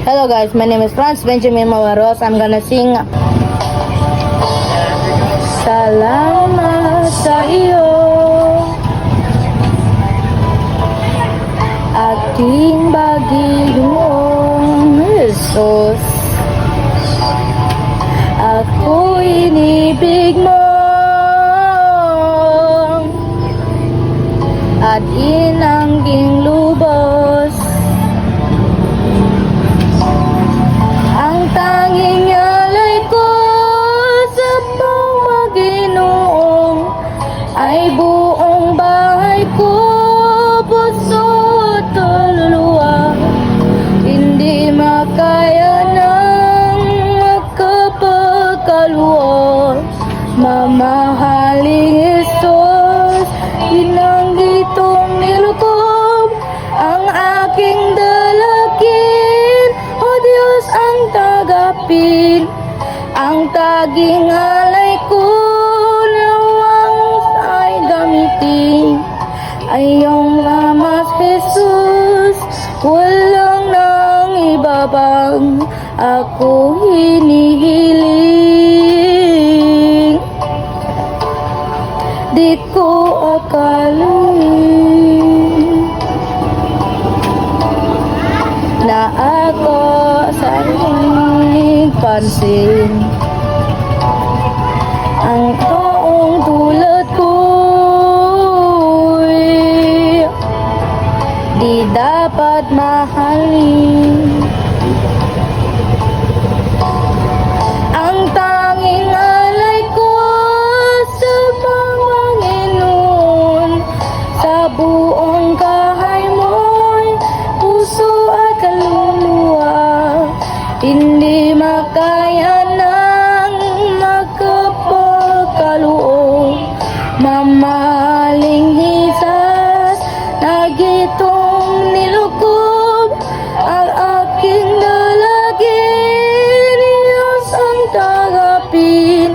Hello guys, my name is Franz Benjamin Mawaros. I'm gonna sing Salamat sa iyo, aking Panginoong Jesus. Ako inibig mo at inangging lubos. Ang tanging alay ko sa Panginoong ay buong bahay ko, puso at kaluluwa. Hindi makaya ng makapagkaluwa. Mamahaling Jesus, inanggitong nilukob ang aking dalagin. O Diyos ang tagapin, ang taging alay ko nawang ay gamitin. Ay iyong lamas Jesus, walang nang iba pang ako hinihiling. Di ko akalain na ako sa iyong pansin. Ang taong tulad ko'y di dapat mahalin. Ang tanging alay ko sa Panginoon, sa buong kahay mo'y puso at kaluluwa. Hindi makaya ng makapagkaloob. Mamahaling Jesus, nagitong nilukob ang aking dalagin. Diyos ang tagapin,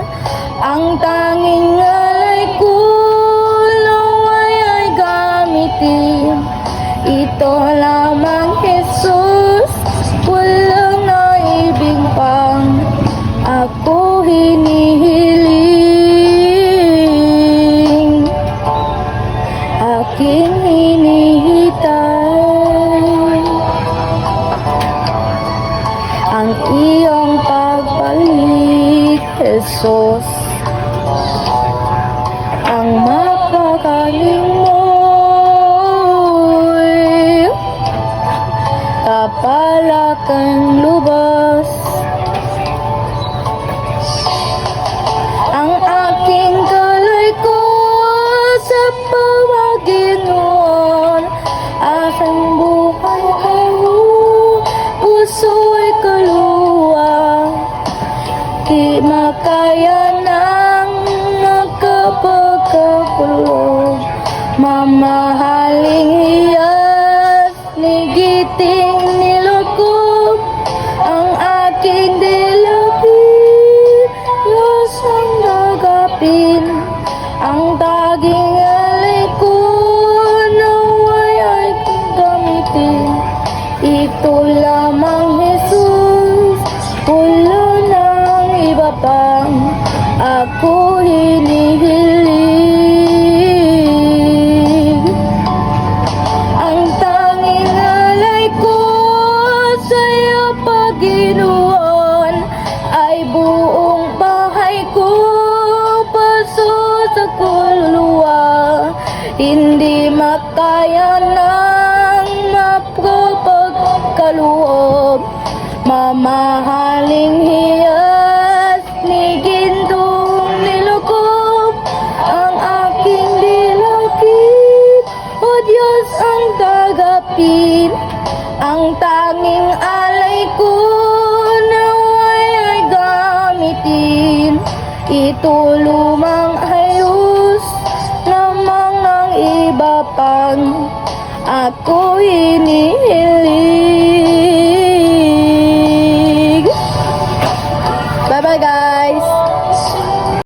ang tanging alay ko naway ay gamitin. Ito lamang Jesus, walang naibig pang ako hinihiling. Aking hinihintay ang iyong pagbalik, Jesus. Ang mapagaling mo'y kapalakan lubos. Ang aking kalay ko sa Panginoon, asang buhay ko, puso'y kaluluwa. Di makaya ng makapagkakulong. Mamahaling iyas, nigiting nilukob ang aking dilapin. Diyos ang nagapin, ang taging alay ko naway ay gamitin. Ito lamang Jesus, wala nang iba pang ako hinihiling. Ang tanging alay ko sa iyo, Panginoon, ay buong bahay ko, puso sa kaluluwa. Hindi makaya ng mapagkaloob. Mamahaling hiyas, nigintong nilukob ang aking dilakid. O Diyos ang tagapin, ang tanging alay ko naway ay gamitin. Ito lumang ayos lamang ang iba pang ako